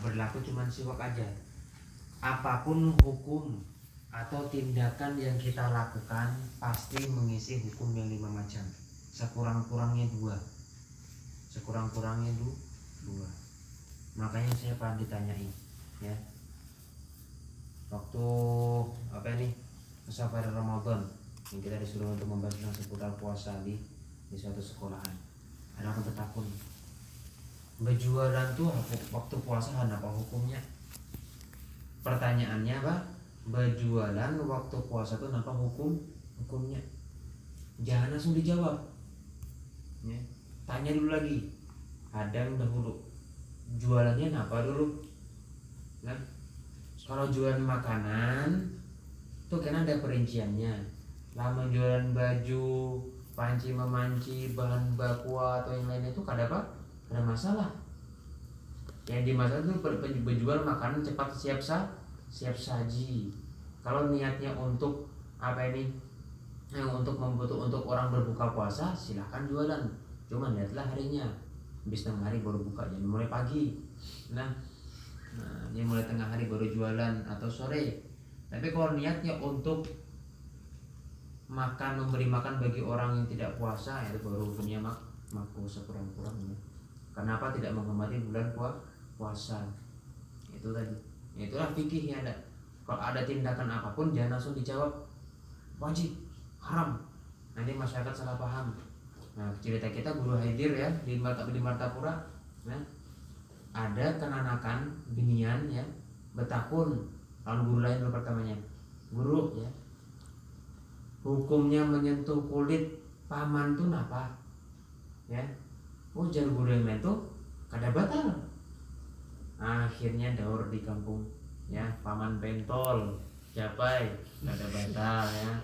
berlaku cuman siwak aja. Apapun hukum atau tindakan yang kita lakukan pasti mengisi hukum yang 5 macam. Sekurang-kurangnya dua. Dua. Makanya saya pernah ditanyain, ya. Waktu pada Ramadan yang kita disuruh untuk membahas tentang seputar puasa di suatu sekolahan. Ada aku bertakun, berjualan tuh waktu puasa apa hukumnya? Pertanyaannya apa? Berjualan waktu puasa tuh apa hukumnya? Jangan langsung dijawab, ya. Tanya dulu lagi, hadang dahulu. Jualannya apa dulu? Nah, kalau jualan makanan tuh kan ada perinciannya. Lama jualan baju, panci memanci, bahan baku atau yang lainnya itu kada apa? Ada masalah. Yang dimasalah itu berjual makanan cepat siap saji. Kalau niatnya untuk untuk orang berbuka puasa, silahkan jualan. Cuman lihatlah harinya. Habis tengah hari baru buka, jadi mulai pagi. Nah, dia mulai tengah hari baru jualan atau sore. Tapi kalau niatnya untuk memberi makan bagi orang yang tidak puasa, itu baru hukumnya makruh sekurang-kurangnya. Kenapa tidak menghormati bulan puasa? Itu tadi. Itulah fikihnya ada. Kalau ada tindakan apapun jangan langsung dijawab wajib, haram. Nanti masyarakat salah paham. Nah, cerita kita guru Haidir ya di Martapura, nah, ada kenanakan binian ya bertakun lawan guru lain dulu pertamanya. Guru ya, hukumnya menyentuh kulit paman tuh napa? Ya. Oh, jar guru yang lain tuh kada batal. Akhirnya daur di kampung ya, paman pentol japai kada batal ya.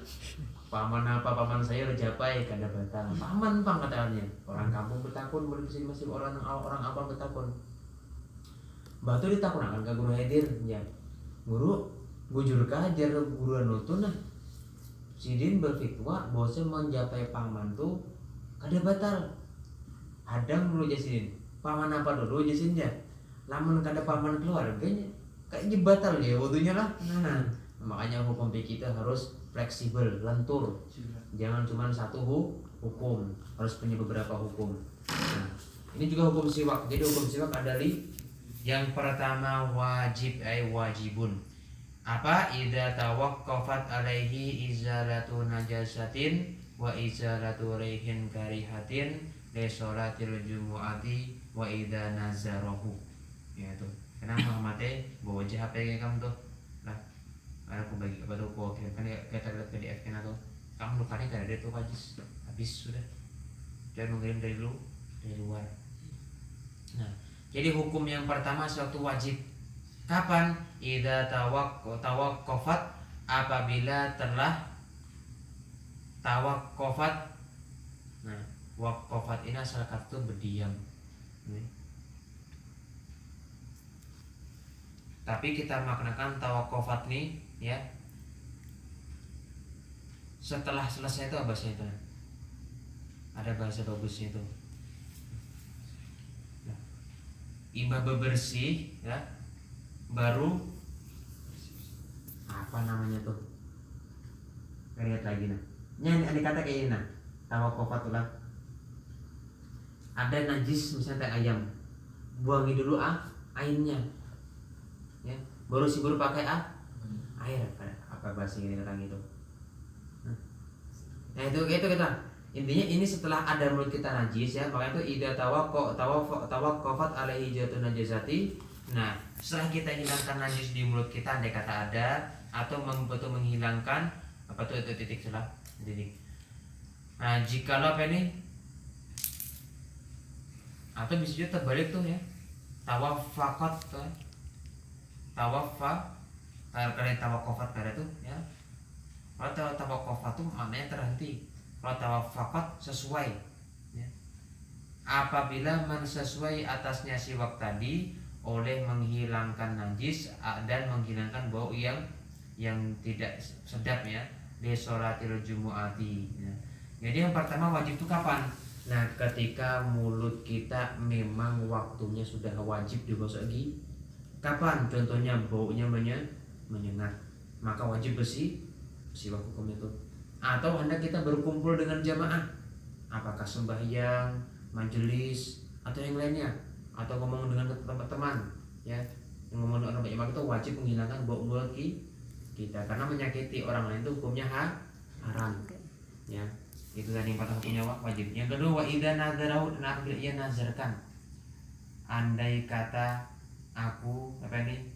Paman saya udah japai kada batal. Paman pang katanya. Orang kampung bertakun, bersih masih orang abang bertakun. Batu ditakun akan ke guru Haidir ya. Guru, bujur kajar guru nutun nah. Sidin berfikwa bahwa menjapai paman tuh kada batal. Hadang dulu jasin. Paman apa dulu jasin dia. Lamun kada paman keluarganya kayaknya batal ya wudunya lah. Nah, makanya hukum kita harus fleksibel, lentur. Jangan cuma satu hukum, harus punya beberapa hukum. Nah, ini juga hukum siwak. Jadi hukum siwak ada yang pertama wajibun. Apa? Idza tawaqqafat alaihi izalatu najasatin wa izalatu rihin karihatin li sholatil jumu'ati wa idza nazarahu. Ya tuh. Kenapa mate bawa HP kamu tuh? Lah, aku bagi apa tuh kok kan kita lihat PDF kan atau kamu lupa nih kada ada tuh habis sudah. Jangan mengirim dari luar. Nah, jadi hukum yang pertama suatu wajib. Kapan? Idza tawaqqafat, apabila telah tawaqqafat. Nah, waqafat ini asal kata berdiam. Tapi kita maknakan tawaqqafat nih ya. Setelah selesai itu apa bahasa itu? Ada bahasa bagusnya itu. Nah, imam bebersih ya. Baru apa namanya tuh? Lihat lagi nah. Ini kata kayak ini nah. Tawaqqafat ulah. Ada najis misalnya ayam. Buangi dulu ainnya. Ya, baru pakai air. Apa bahasa ini tentang itu? Nah, itu kita. Intinya ini setelah ada mulut kita najis ya, makanya itu idza tawaqqafat alaihi jatun najasati. Nah, setelah kita hilangkan najis di mulut kita, andai kata ada atau menghilangkan apa tuh itu titik. Nah, jikalau apa ini? Atau bisa juga terbalik tuh ya. Tawaffaqat tuh. Tawaqqafat kada tuh ya. Kalau tawaqqafat tuh maknanya terhenti. Kalau tawaffaqat sesuai ya. Apabila sesuai atasnya siwak tadi oleh menghilangkan najis dan menghilangkan bau yang tidak sedap ya, di sholatil jumu'ati ya. Jadi yang pertama wajib itu kapan? Nah, ketika mulut kita memang waktunya sudah wajib digosok Kapan? Contohnya baunya menyengat, maka wajib bersiwak hukum itu. Atau hendak kita berkumpul dengan jamaah, apakah sembahyang, majelis, atau yang lainnya, atau ngomong dengan teman, ya, yang ngomong dengan orang banyak, maka itu wajib menghilangkan bau mulut kita, karena menyakiti orang lain itu hukumnya haram, ya. Itu tadi yang pertama hukumnya wajib. Yang kedua, wa idza nadzarahu, ia nazarkan, andai kata aku apa ini,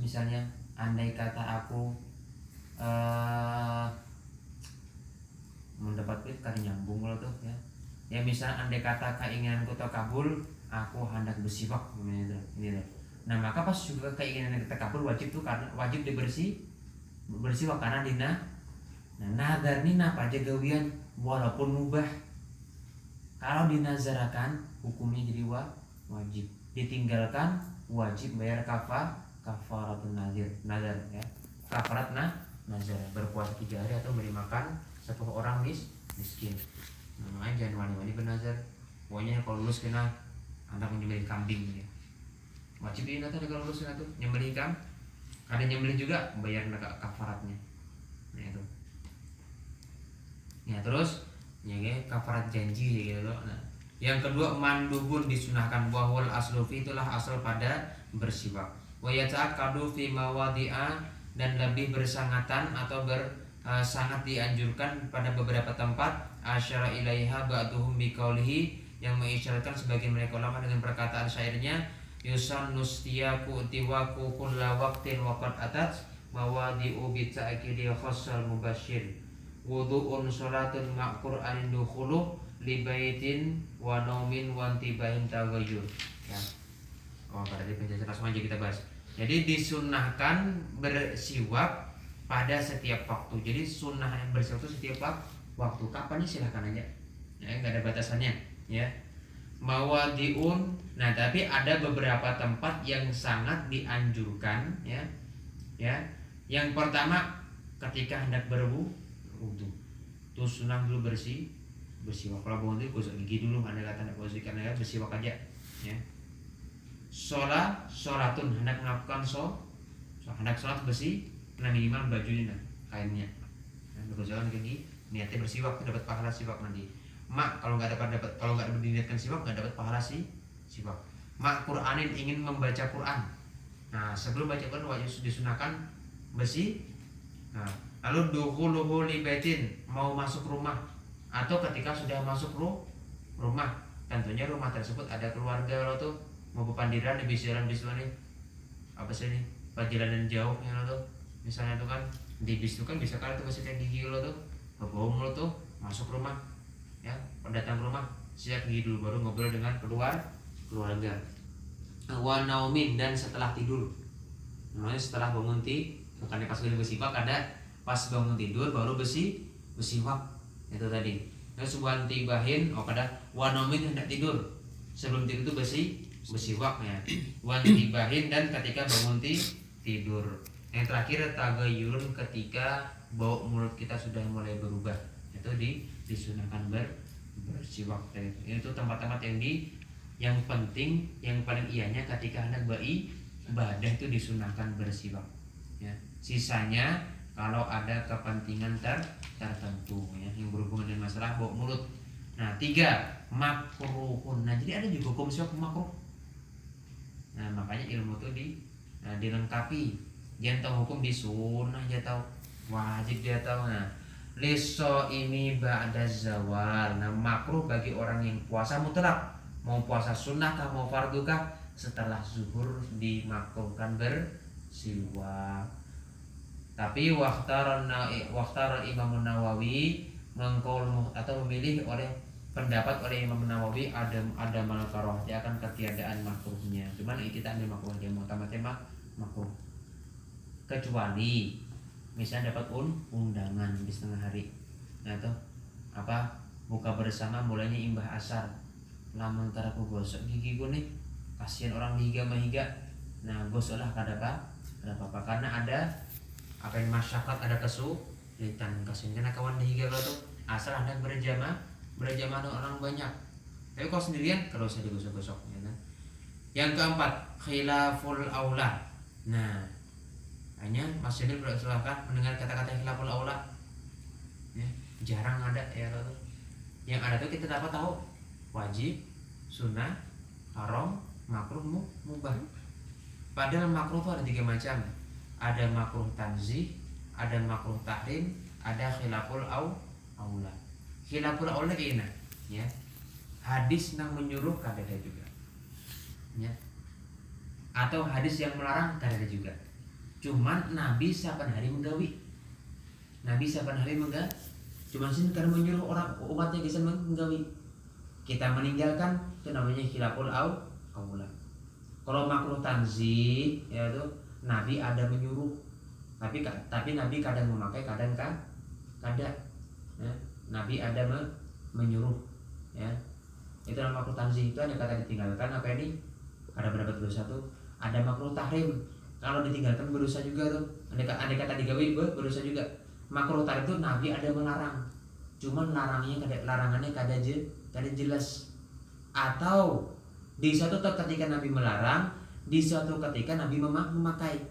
misalnya andai kata aku mendapat kan nyambung lo tuh, ya. Ya misalnya andai kata keinginanku terkabul, aku hendak bersiwak ini tuh. Nah maka pas juga keinginan kita terkabul wajib tuh, karena wajib bersiwak karena dina. Nah nazar ini apa aja gawian walaupun mubah, kalau dinazarakan hukumnya jadi wajib, ditinggalkan wajib bayar kafaratun nazar, ya. Kafarat nazar, berpuasa 3 hari atau beri makan 10 orang miskin. Nah, jangan wani-wani bernazar. Pokoknya kalau lulus kena anak menyembelih kambing, ya. Wajib ini nanti kalau lulus kena tuh nyembelih ada nyembelih juga bayar kafaratnya. Nah itu. Ya terus ya kafarat janji gitu loh. Nah, yang kedua mandubun disunahkan, wahwal aslufi itulah asal pada bersiwak. Wa yata'akkadu fi mawadi'a, dan lebih bersangatan atau sangat dianjurkan pada beberapa tempat. Asyara ilaiha ba'duhum biqaulihi, yang mengisyaratkan sebagian mereka ulama dengan perkataan syairnya, yusan nustiyaku tiwaku kulla waqtin waqad atat mawadi'u bita'kidi khassal mubashir wudu'un sholatun ma'qur'anin dukhulu libaitin wa naumin wa antibahin tagayyur, ya. Oh, berarti penjelasan langsung aja kita bahas. Jadi disunahkan bersiwak pada setiap waktu. Jadi sunnah yang bersiwak itu setiap waktu. Kapan silahkan aja, ya, nggak ada batasannya, ya. Mawadiun, nah tapi ada beberapa tempat yang sangat dianjurkan, ya. Yang pertama ketika hendak berwudu, tuh sunnah dulu bersiwak. Kalau bangun tidur gosok gigi dulu, anda kata hendak gosok karena ya bersiwak aja, ya. Sholatun hendak melakukan hendak sholat bersih, nah minimal bajunya, kainnya, nah berjalan gigi, niatnya bersiwak, dapat pahala siwak nanti. Kalau nggak diniatkan siwak nggak dapat pahala siwak. Qur'anin ingin membaca Quran. Nah sebelum baca Quran wajib disunahkan bersih. Nah, lalu dukhuluhu li baitin, mau masuk rumah atau ketika sudah masuk rumah, tentunya rumah tersebut ada keluarga lo tuh, mau bepandiran di bisiran nih apa sih ini perjalanan jauh ya lo tuh, misalnya tuh kan di bis tuh kan bisa kali tuh bersihkan gigi lo tuh, kebom lo tuh masuk rumah, ya, datang ke rumah siap gigi dulu baru ngobrol dengan keluarga. Wa naumin, dan setelah tidur, namanya setelah bangun bukannya pas udah bersiwak, ada pas bangun tidur baru bersiwak itu tadi. Terus wantibahin, pada wanomin hendak tidur, sebelum tidur itu bersiwak, ya. Wantibahin, dan ketika bangun tidur. Yang terakhir tagayurun, ketika bau mulut kita sudah mulai berubah, itu disunahkan bersiwak. Itu tempat-tempat yang penting, yang paling ianya ketika hendak beribadah itu disunahkan bersiwak, ya. Sisanya kalau ada kepentingan tertentu, ya, yang berhubungan dengan masalah bau mulut. Nah 3 makruhun. Nah jadi ada juga hukum siwak makruh. Nah makanya ilmu itu dilengkapi. Jangan tahu hukum di sunnah, dia tahu wajib, dia tahu. Nah liso ini ba'da zawal. Nah makruh bagi orang yang puasa mutlak, mau puasa sunnah kah mau fardu kah, setelah zuhur dimakruhkan bersiwak. Tapi waktar Imam Nawawi atau memilih oleh pendapat oleh Imam Nawawi ada malakaroh, dia akan ketiadaan makruhnya. Cuman kita ambil makruhnya, tema makruh, kecuali misalnya dapat undangan di setengah hari, nah tuh apa buka bersama mulainya imbah asar, lamun taraku gosok gigi gue nih, kasihan orang higa mahiga, nah gosoklah kada apa karena ada apa yang masyarakat, ada kesulitan, kasihan karena kawan higa lo tuh asal anda berjamaah orang banyak. Tapi kalau sendirian kalau usah digosok-gosok, ya kan? Yang keempat, khilaful aula. Nah, hanya Mas Jamil silahkan mendengar kata-kata khilaful aula. Ya, jarang ada ya tuh. Yang ada tuh kita dapat tahu wajib, sunnah, haram, makruh, mubah. Padahal makruh itu ada 3 macam. Ada makruh tanzih, ada makruh tahrim, ada khilaful aula. Khilaful aula gimana? Ya. Hadis yang menyuruh kada ada juga. Ya. Atau hadis yang melarang kada ada juga. Cuman Nabi saban hari menggawi. Nabi saban hari menggawi. Cuman sini karena menyuruh orang umatnya bisa menggawi. Kita meninggalkan itu namanya khilaful aula. Kalau makruh tanzih ya itu Nabi ada menyuruh. Tapi Nabi kadang memakai, kadang kada. Ya. Nabi ada menyuruh ya. Itu nama makruh tanzih, itu ada kata ditinggalkan apa ini? Ada berapa dosa tuh? Ada makruh tahrim. Kalau ditinggalkan berdosa juga tuh. Ada kata digawi berdosa juga. Makruh tahrim itu Nabi ada melarang. Cuman larangannya kada jelas. Atau di suatu ketika Nabi melarang, di suatu ketika Nabi memakai.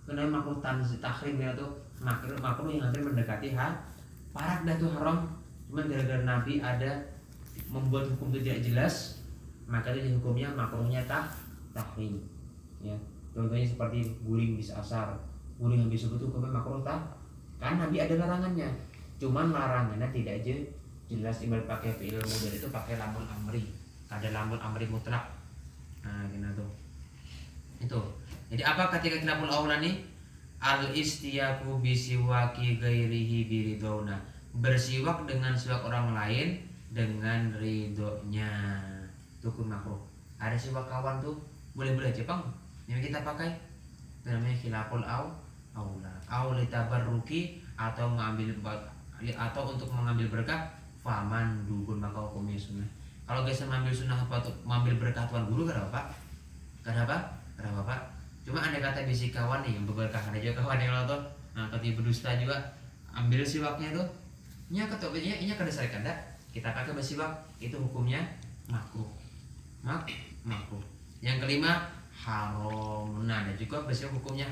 Karena makruh tanzih tahrim ya tuh makruh yang hampir mendekati parak dah tuh haram. Cuman gara-gara Nabi ada membuat hukum itu tidak jelas, maka itu hukumnya makruhnya tahrim. Ya, contohnya seperti guling bis asar, guling habis subuh itu hukumnya makruh kan Nabi ada larangannya. Cuman larangannya tidak jelas. Ibarat pakai fi'il mudhari itu pakai lamul amri, ada lamul amri mutlak. Nah, gitu tuh. Itu. Jadi apa ketika khilaful aula nih? Al istiyaku bisiwaki ghairihi biridona. Bersiwak dengan siwak orang lain dengan ridhonya. Itu hukum makruh. Ada siwak kawan tuh boleh-boleh aja Bang. Yang kita pakai itu namanya khilaful aula. Auli tabarruki atau untuk mengambil berkah faman dukun maka hukumnya sunnah. Kalau guys mengambil sunnah apa tuh mengambil berkah tuan guru kada apa? Kada apa? Cuma ada kata bisi kawan nih yang berberkah, ada juga kawan yang lotot. Nah, ketika berdusta juga ambil siwaknya tuh. Nya ketoknya ini kada sare kada. Kita pakai bersiwak itu hukumnya makruh. Makruh. Yang kelima haram. Nah, ada juga bersiwak hukumnya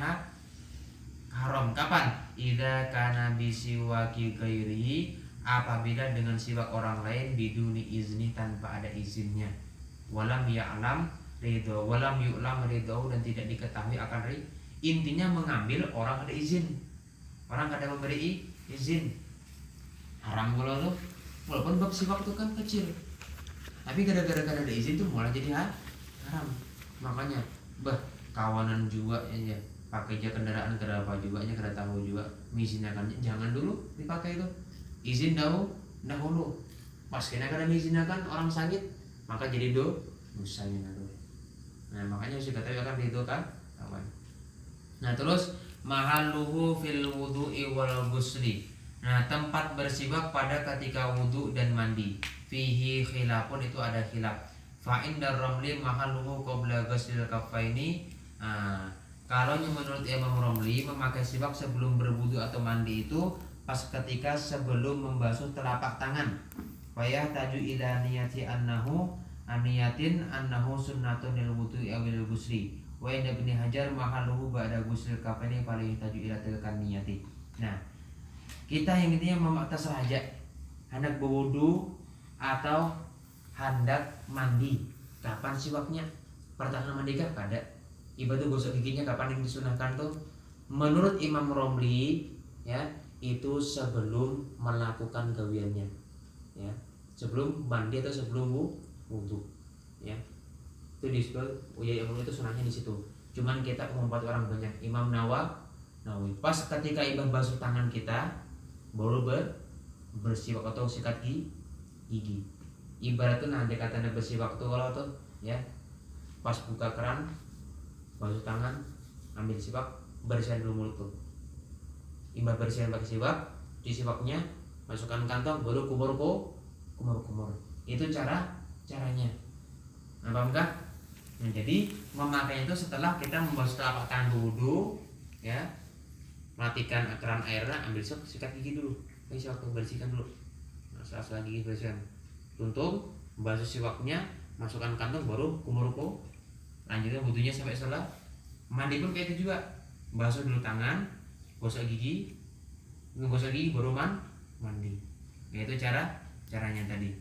haram. Kapan? Idza kana bisiwaki ghairihi, apabila dengan siwak orang lain biduni izni tanpa ada izinnya. Walam ya'lam ridho, walam yu'lam ridho, dan tidak diketahui akan intinya mengambil orang ada izin, orang ada memberi izin. Haram kalau tuh walaupun bab siwak itu kan kecil, tapi gara-gara ada izin tuh malah jadi haram. Makanya kawanan juga ya pakai aja kendaraan apa juga nya kada tahu juga misinya kan jangan dulu dipakai itu izin dahulu pas kena kada mengizinakan orang sakit maka jadi dosanya tuh. Nah makanya harus dikatakan itu kan kawan. Nah terus mahalluhu fil wudu'i wal ghusli. Nah tempat bersiwak pada ketika wudu dan mandi. Fihi khilafun, itu ada khilaf. Fa indar ramli mahalluhu qabla ghuslil kaffaini. Kalau menurut Imam Romli memakai siwak sebelum berwudu atau mandi itu pas ketika sebelum membasuh telapak tangan. Fayah taju ila niyati aniyatin annahu sunnatun lil wudu'i awil ghusli. Wa inda Ibnu Hajar mahalluhu ba'da ghusl kafaini falih taju ila tilkan niyati. Nah, kita yang intinya tersahaja hendak berwudu atau hendak mandi. Kapan siwaknya? Pertengahan mandi kah? Kada. Ibadah gosok giginya kapan yang disunahkan tuh? Menurut Imam Romli ya, itu sebelum melakukan gawiannya. Ya, sebelum mandi atau sebelum wudu ya, itu disebut yang itu sunahnya di situ. Cuman kita membuat orang banyak. Imam Nawawi pas ketika ibah basuh tangan kita baru bersiwak atau sikat gigi. Ibaratnya nanti katanya bersiwak tuh kalau tuh ya pas buka keran basuh tangan ambil siwak bersihkan dulu mulut tuh. Ibah bersihkan pakai siwak, cuci siwaknya masukkan kantong baru kumur. Itu caranya. Nah, paham kah? Nah, jadi memakainya itu setelah kita membasuh telapak tangan wudu ya. Matikan keran airnya, ambil sikat gigi dulu. Siwak bersihkan dulu. Nah, setelah gigi bersihkan. Tuntung, basuh siwaknya, masukkan kantong baru kumur-kumur. Lanjutnya butuhnya sampai setelah mandi pun kayak itu juga, basuh dulu tangan, gosok gigi, ngegosok gigi baru mandi. Yaitu caranya tadi.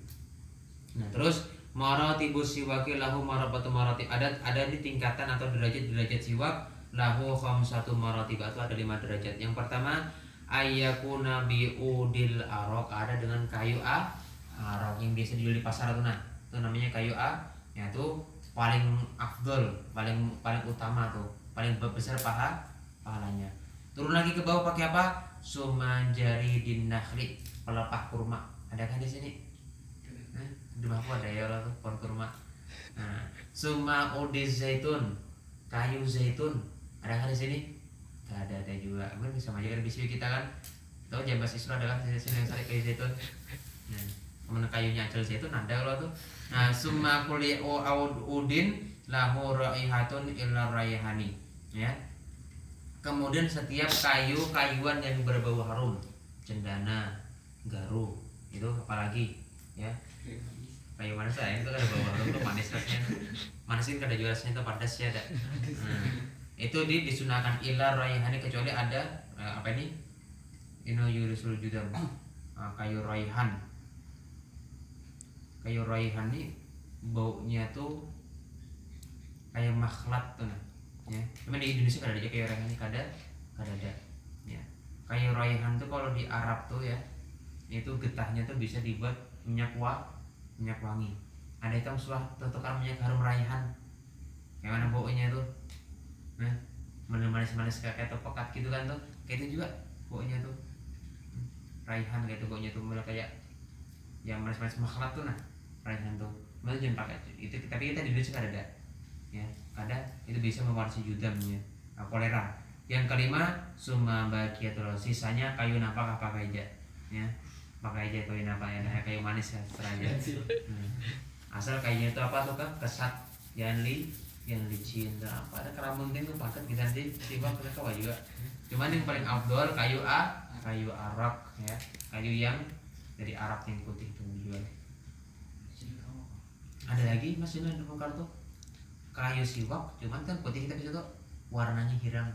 Nah terus maratibus siwaki lahu marabatu maratib, ada di tingkatan atau derajat siwak lahu khamsatu maratib, itu ada 5 derajat. Yang pertama ayyakuna biudil arok, ada dengan kayu arok yang biasa dijual di pasar tuh, nah itu namanya kayu yaitu paling afdol, paling utama tuh, paling besar pahalanya. Turun lagi ke bawah pakai apa? Sumanjari dinahli, pelepah kurma. Ada kan di sini? Di aku ada ya lah tuh pohon kurma. Nah, suma udiz zaitun, kayu zaitun. Ada kan di sini? Gak ada juga. Mungkin bisa aja kan biswi kita kan. Tahu Jambas Isra adalah di sini yang cari kayu zaitun. Nah, kemudian kayunya acel zaitun ada kalau tuh. Nah, summa kulli udin lahu raihatun illa raihani, ya. Kemudian setiap kayuan yang berbau harum, cendana, garu, itu apalagi, ya. Kayu manis saya itu kan bau harum tuh manis rasanya. Manisin kada juga rasanya itu pedas ya ada. Itu disunahkan illa raihani, kecuali ada apa ini? Ino yurisul judam. Kayu raihan. Kayu raihan ini baunya tuh kayak makhlat tuh nah, ya. Cuma di Indonesia kada ada kayu raihan ini kada ada, ya. Kayu raihan tuh kalau di Arab tuh ya, itu getahnya tuh bisa dibuat minyak wangi. Ada itu suah tukar minyak harum raihan. Kayak mana baunya tuh? Nah, manis kayak pekat gitu kan tuh. Kayak itu juga baunya tuh. Raihan kayak itu baunya tuh mulai kayak yang manis makhlat tuh nah. Raihan tuh, mana jangan pakai itu, tapi kita di Indonesia ada, ya, ada itu bisa mewarisi judamnya, kolera. Yang kelima summa bakiyatul, sisanya kayu napa pakai aja, ya, pakai aja kayu napa ya, nah, kayu manis ya seraya. Asal kayunya itu apa tuh kan, kesat, yang licin, apa ada keramun tuh pakai kita nanti tiba kita kau juga. Cuman yang paling outdoor kayu arak, ya, kayu yang dari Arab yang putih itu dijual. Ada lagi mas ini ada kartu kayu siwak, cuman kan putih kita bisa tuh warnanya hirang.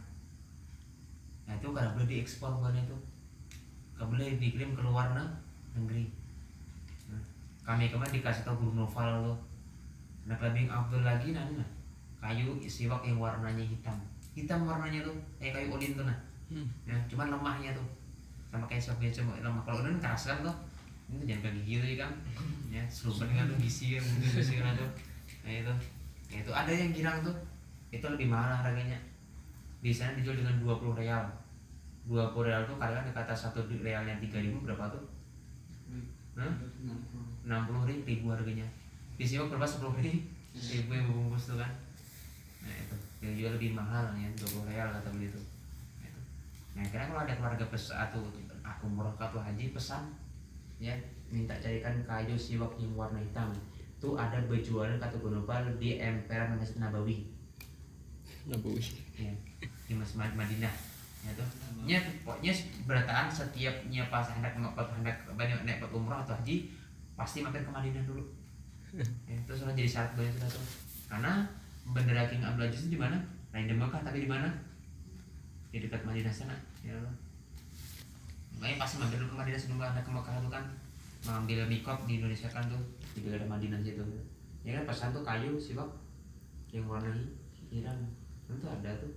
Nah itu kada boleh diekspor bukan itu, kada boleh dikirim ke luar negeri. Nah, kami kemarin dikasih tahu guru novel tuh, nah lebih afdol lagi nah kayu siwak yang warnanya hitam warnanya tuh kayak kayu ulin tuh nah, ya, cuman lemahnya tuh sama kayak siwak biasa lemah. Kalau ulin keras kan tuh, itu jangan kayak gigi tuh kan, ya serupa dengan tuh gisi kan tuh. Nah itu ada yang girang tuh, itu lebih mahal harganya. Di sana dijual dengan 20 real. 20 real tuh kadang di kata 1 realnya 3.000 berapa tuh? 60 ribu harganya. Di sini berapa 10 ribu yang bungkus tuh kan. Nah itu yang jual lebih mahal ya, 20 real kata begitu. Nah karena kalau ada keluarga atau aku umroh atau haji pesan, ya, minta carikan kayu siwak yang warna hitam. Itu ada berjualan kata global di emperan Masjid Nabawi. Ya, di Masjid Madinah. Ya tuh. Pokoknya berataan setiapnya pas hendak naik umroh atau haji pasti mampir ke Madinah dulu. Ya, itu sudah jadi syarat banyak sudah tuh. Karena Bandara King Abdul Aziz di mana? Lain di Mekah tapi di mana? Di dekat Madinah sana. Ya Allah. Makanya pasti mampir dulu ke Madinah sebelum ada ke Mekah tuh kan, mengambil mikot di Indonesia kan tuh di daerah Madinah situ. Ya kan pesan tuh kayu siwak yang warna hitam itu ada tuh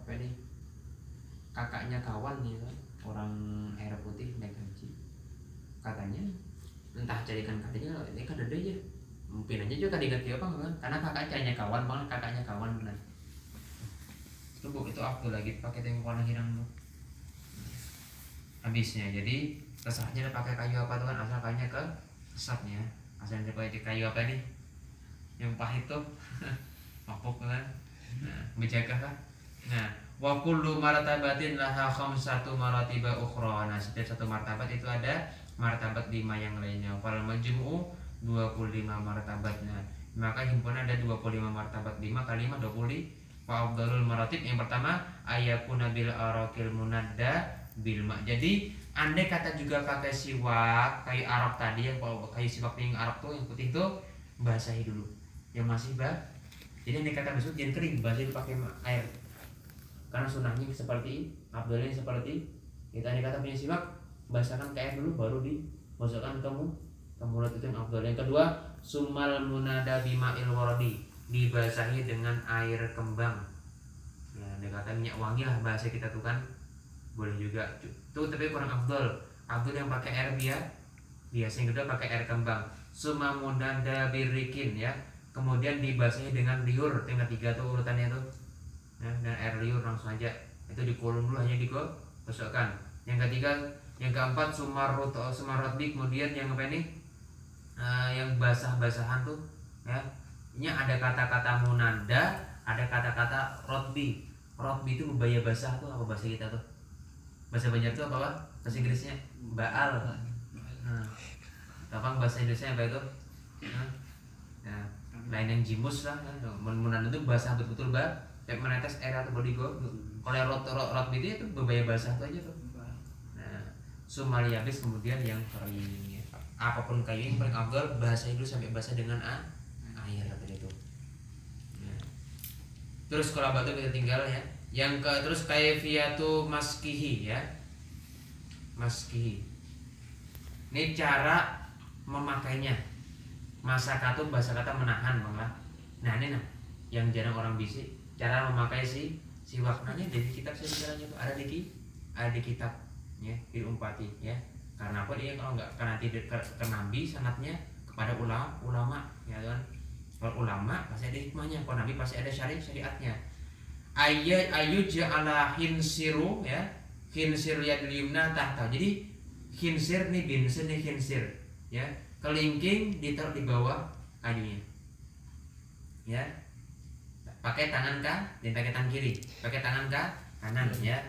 apa ini, kakaknya kawan ya kan, orang air putih naik haji katanya, entah carikan katanya ini kan ada aja mungkin aja juga diganti apa kan, karena kakaknya kawan banget, kakaknya kawan benar itu aku lagi pakai yang warna hitam tuh habisnya. Jadi kesahnya pakai kayu apa tuh kan, asal kayunya ke kesatnya, asal pakai kayu apa nih yang pahit tuh mapuk kan, nah menjaga kan. Nah wa kullu martabatin laha khamsatu maratiba ukhra, nah setiap satu martabat itu ada martabat 5 yang lainnya. Fal majmu'u 25 martabat. Nah maka himpunan ada 25 martabat, 5 kali 5 20. Fa afdalul maratib yang pertama ayakuna bil araqil munadda bilma. Jadi andai kata juga pakai siwak kayu arak tadi, yang kayu siwak yang arak tuh yang putih tuh basahi dulu. Yang masih jadi yang dikata besut jangan kering, basahi dulu pakai air. Karena sunnahnya seperti abdulnya seperti kita dikata punya siwak, basahkan ke air dulu baru dimasukkan ke mulut, itu yang abdul. Yang kedua, sumal munada bima'il waradi, dibasahi dengan air kembang. Ya, dikata minyak wangi lah bahasa kita tuh kan, boleh juga tuh, tapi kurang abdul. Abdul yang pakai air biasa. Yang kedua pakai air kembang. Summa munada birikin, ya, kemudian dibasahi dengan liur. Yang ketiga tuh urutannya tuh, ya, dan air liur langsung aja itu dikulum dulu, hanya digosokkan. Yang ketiga, yang keempat sumarotbi, kemudian yang apa ini, yang basah-basahan tuh, ya, ini ada kata-kata munada, ada kata-kata rotbi. Rotbi itu bebaya basah tuh, apa bahasa kita tuh, bahasa Banjar tuh apa, bahasa Inggrisnya baal. Apa bahasa Inggrisnya apa itu? Nah, lain yang jimus lah, munada itu basah betul-betul kayak menetes air atau body go. Kalau rotbi itu bebaya basah tuh aja tuh. Nah, sumali habis kemudian yang kering, ya. Apapun kayu yang paling afdal basahi dulu sampai basah dengan air tadi itu. Ya. Terus kalau batu kita tinggal, ya. Terus kaifiyatu maskihi, ya. Maskihi. Ini cara memakainya. Masakatu bahasa kata menahan, Bang. Nah, ini yang jarang orang bisik, cara memakai siwak. Nanya dari kitab sejarahnya itu ada di kitab, ya, diumpati, ya. Karena apa dia kalau nggak karena tidak ke nabi sanatnya kepada ulama, ya kan. Kalau ulama pasti ada hikmahnya, kalau nabi pasti ada syariatnya. Ayu ja'ala hinsiru, ya, hinsir yadul yumna tahta. Jadi hinsir nih, binsir nih, hinsir, ya, kelingking ditaruh di bawah kayunya, ya, pakai tangan dan pakai tangan kiri, pakai tangan kanan, ya,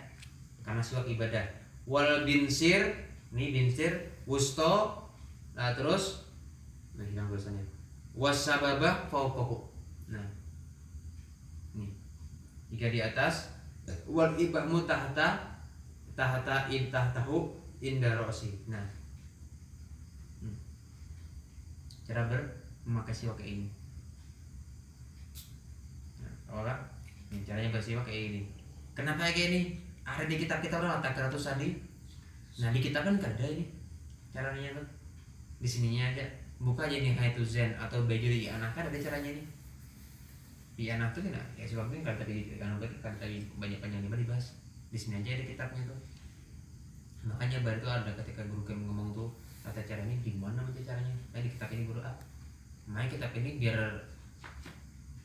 karena siwak ibadah. Wal binsir, nih binsir wusto, nah terus hilang tulisannya, wasababah fauqahu. Nah, nih jika di atas, wal ibamu tahtahu inda rosi. Nah, cara memakai siwak kayak ini. Nah, ini caranya bersiwak kayak ini. Kenapa kayak ini? Ada di kitab kita orang Takaratus tadi. Nah, di kitab kan gak ada ini caranya tuh. Di sininya aja. Buka aja nih Haitu Zen atau baju di anak, kan ada caranya nih. Di anak tuh kan ya siwak ini kan tadi banyak yang dibahas. Di sini aja ada kitabnya tuh. Makanya baru tuh ada ketika guru kami ngomong tuh tata caranya gimana caranya. Nah, di kitab ini guru nah kitab ini biar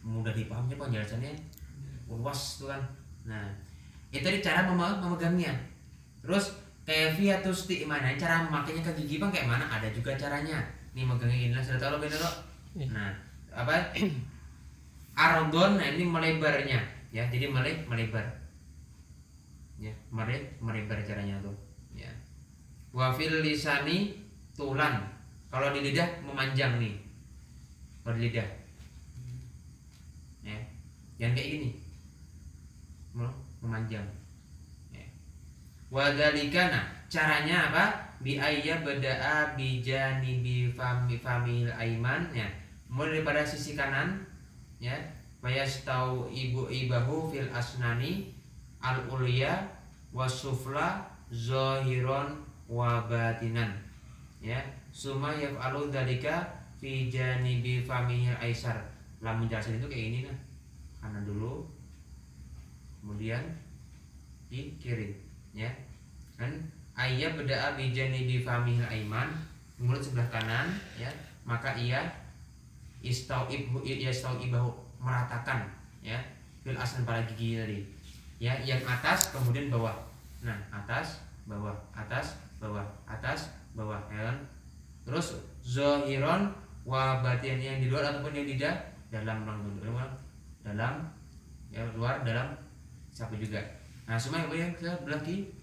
mudah dipahami penjelasannya luas tuh kan. Nah, itu tadi cara memegangnya. Terus kaifiyatus isti'mana, cara memakainya ke gigi bang kayak mana? Ada juga caranya. Nih megangnya inilah sudah tahu bener loh. Nah, apa? Ardon, nah ini melebarnya, ya. Jadi melebar. Ya, melebar caranya tuh, ya. Wa fil lisani tulan. Kalau di lidah memanjang nih. Kalau di lidah. Ya. Yang kayak gini. Memanjang. Ya. Wa dzalikana, caranya apa? Bi ayya bada'a bi janibi famil aiman, ya. Mulai daripada sisi kanan, ya. Fayastau ibahu fil asnani al ulya wasufla zahiron wa batinan, ya. Suma yaf'alu dzalika fi janibi famihil aisar. Lah menjelaskan itu kayak ini nah. Kanan dulu, kemudian di kiri, ya. Kan ayya bada'a bi janibi famihil aiman, mulut sebelah kanan, ya. Maka ia ibahu meratakan, ya, fil asnan pada gigi tadi, ya, yang atas kemudian bawah. Nah, atas bawah, atas bawah, atas bawah, ya kan. Terus zahiron wa batin, yang di luar ataupun yang di dalam, ya, luar dalam siapa juga. Nah, semua yang saya lagi.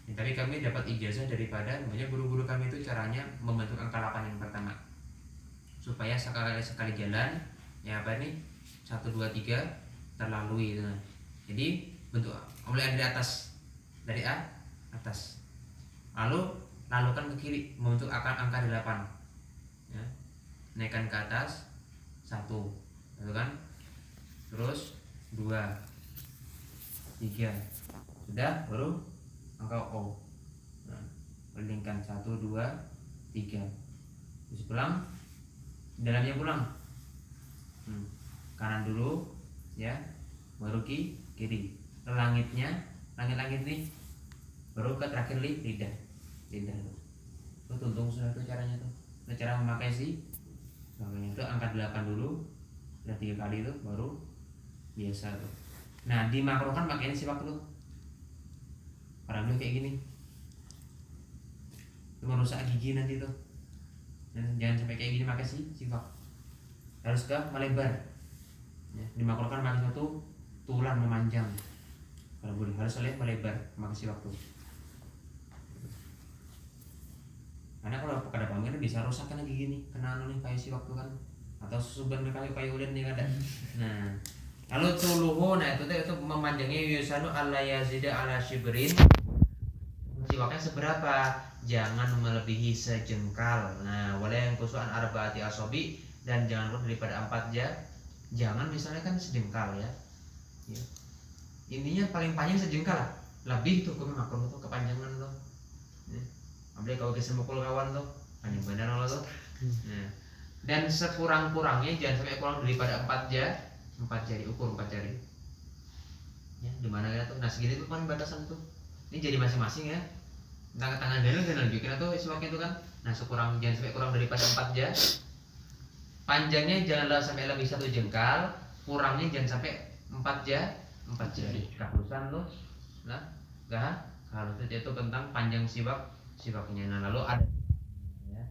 Ya, tapi kami dapat ijazah daripada namanya guru-guru kami itu caranya membentuk angka 8 yang pertama supaya sekali jalan, ya, apa nih 1 2 3 terlalui itu. Jadi bentuk mulai dari atas, dari atas, lalu lalukan ke kiri membentuk angka 8, ya. Naikkan ke atas, 1, gitu kan? Terus 2, 3, sudah, baru angka O. Nah, perlingkan 1, 2, 3. Terus pulang, dalamnya pulang. Kanan dulu, ya, baru kiri. Langitnya, langit nih, baru ke terakhir lidah. Itu tuntung sudah tuh caranya tuh. Nah, cara memakai makanya itu angka 8 dulu, udah 3 kali itu baru biasa tuh. Nah, di makro kan pakainya siwak tuh. Orang dulu kayak gini. Itu merusak gigi nanti tuh. Jangan sampai kayak gini pakai siwak. Harus ke melebar. Ya, di makro kan pakai satu tulang memanjang. Kalau boleh harus melebar pakai siwak tuh. Karena kalau pada pamer bisa rusak kan gigi nih, kena nih kayak siwak tuh kan, atau susuban kayu ulen nih ada. Nah, lalu tuluhu, nah itu memanjangnya yusanu ala yazida ala shibrin. Siwaknya seberapa? Jangan melebihi sejengkal. Nah, wala yang kusuan arbaati asobi, dan jangan lebih daripada 4 jangan misalnya kan sejengkal ya. Intinya paling panjang sejengkal lah. Lebih tuh makro tuh kepanjangan tuh. Apalagi kalau kesemukul kawan tuh panjang bener loh tuh. Nah, dan sekurang-kurangnya jangan sampai kurang daripada 4 jari, ukur 4 jari. Ya, di mana ya tuh? Nah, segini tuh kan batasan tuh. Ini jadi masing-masing ya. Tangan dulu dan nunjukin atau siwaknya itu kan. Nah, jangan sampai kurang daripada 4 jari. Panjangnya janganlah sampai lebih 1 jengkal, kurangnya jangan sampai 4 jari. Kehalusan tuh. Nah, kehalusan itu tentang panjang siwaknya. Nah, lalu ada ya,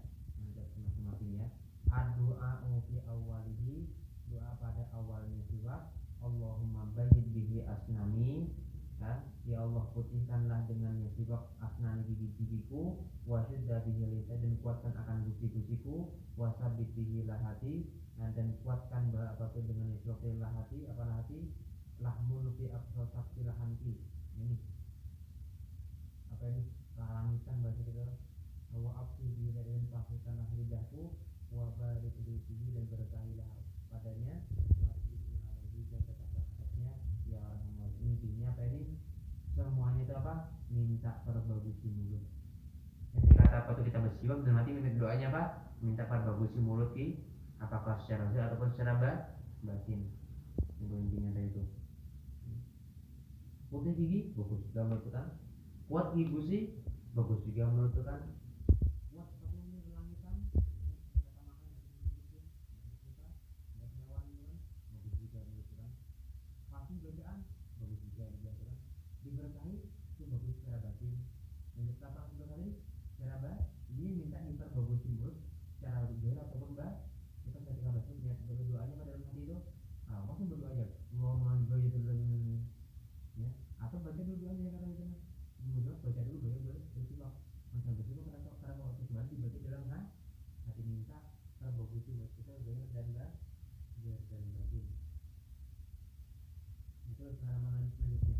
masing-masing ya. Doa fi awalihi, doa pada awalnya siwak. Allahumma bayyid bihi asnani, ya Allah putihkanlah dengannya siwak asnani gigi-gigiku, wasyudda bihi lisan, dan kuatkan akan gusi-gusiku, wasabit bihi lahati, dan kuatkan apapun dengannya siwak lahati, lahmul fi aqsasaqi lahanti. Ini apa ini? Langitan bahasa kita. Wa aqsi bihi dan pasihkanlah lidahku, wa barik bihi dan berkahilah padanya, wa alaihi dan tetaplah atasnya ya Rahman. Intinya apa ini? Semuanya itu apa? Minta perbagusi mulut. Ketika apa itu kita bersiwak dan nanti minta doanya apa? Minta perbagusi mulut apakah secara zahir ataupun secara batin. Itu intinya dari itu. Putih gigi bagus juga menurut kan? Kuat gigi sih bagus juga menurut kan? Kuat seperti langitan. Bagus juga menurut kan? Pasti bacaan bagus juga kan? Diberkahi itu bagus secara batin. Yang kata kali secara dia minta diperbagusi mulut secara zahir ataupun kita ketika baca niat berdoanya pada dalam hati itu langsung berdoa aja Allahumma bayyid ya, atau baca dua-duanya kata itu baca dulu baru bersiwak. Maka bersiwak karena mau sesuatu dibaca dalam hati, minta terbagusi mulut kita zahir dan batin. Itu cara mana selanjutnya?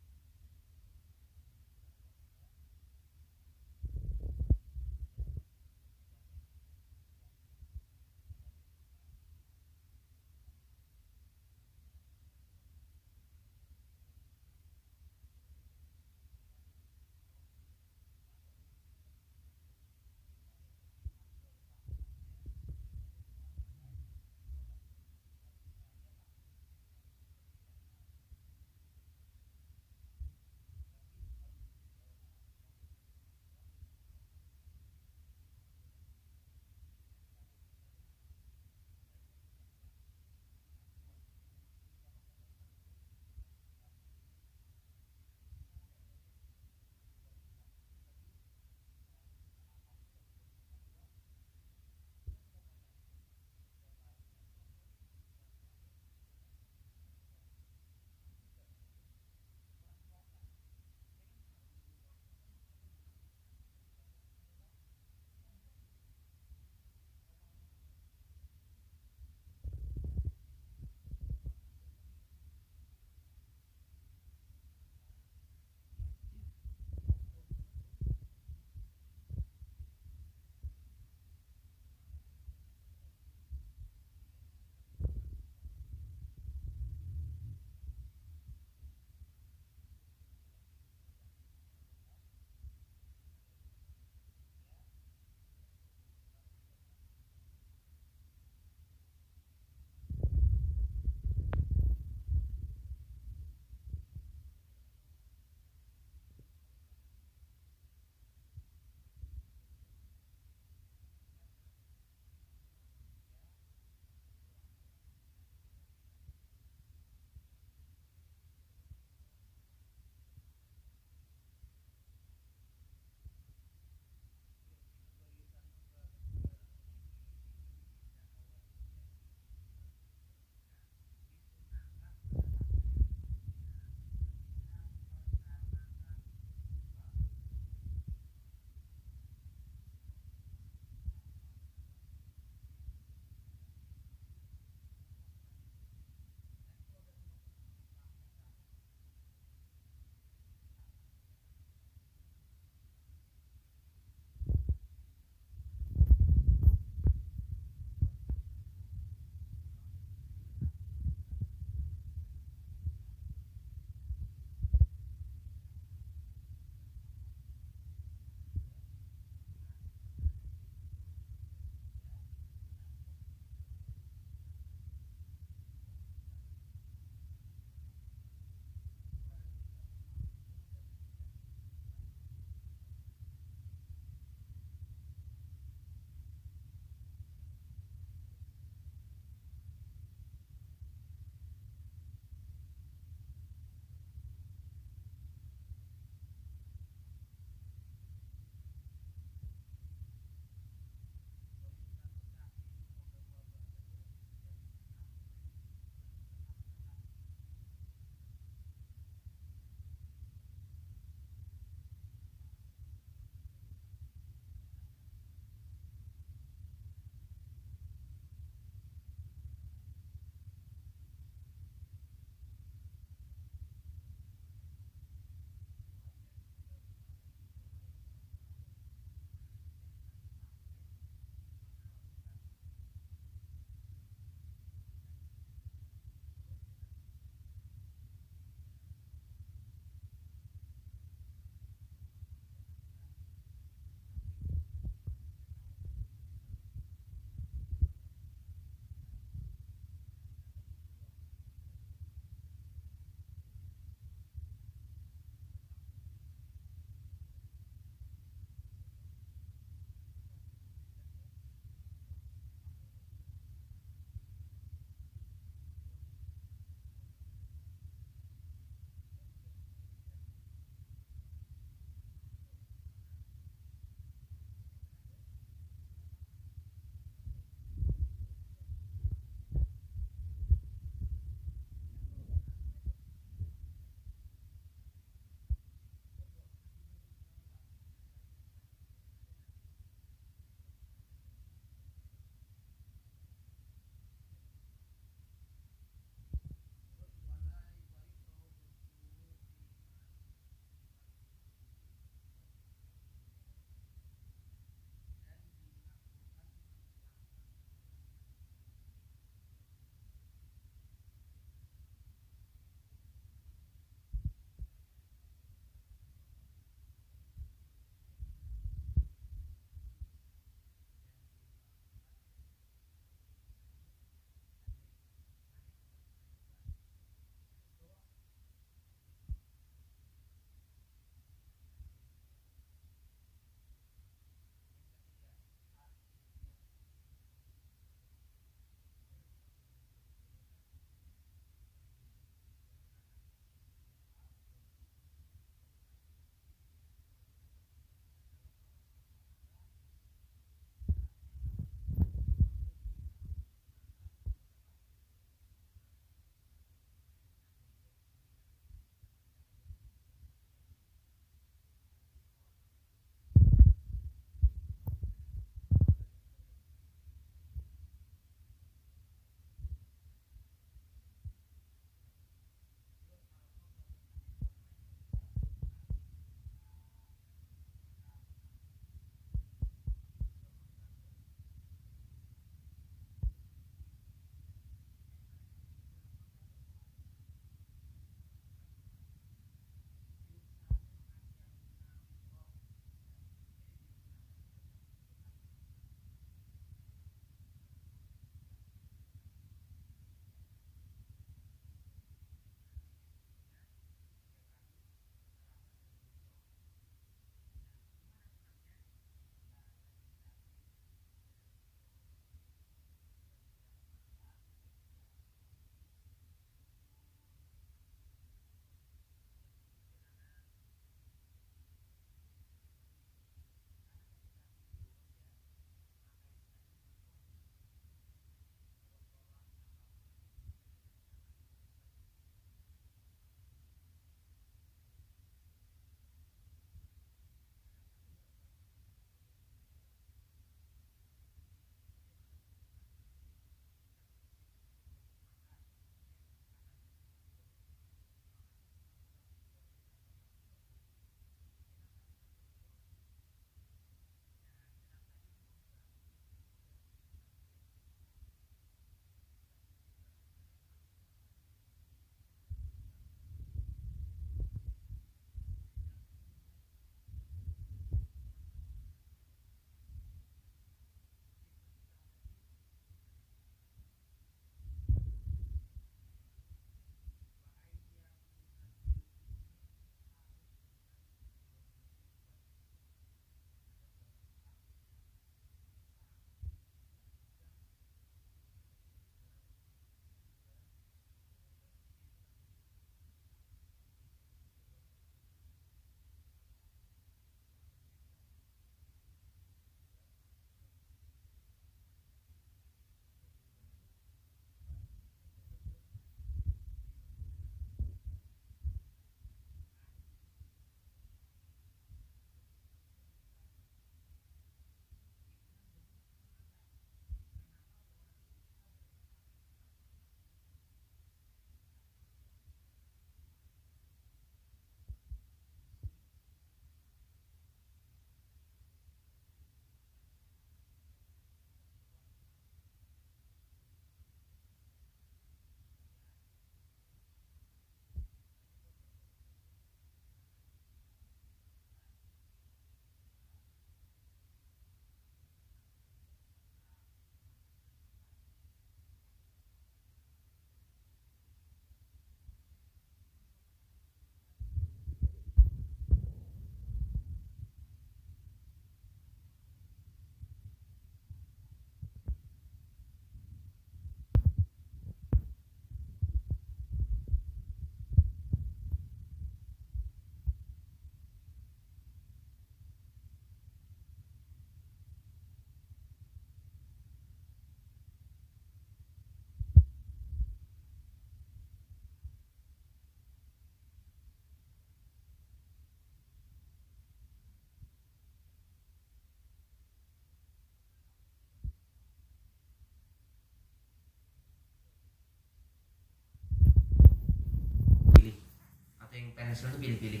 pensel tuh pilih-pilih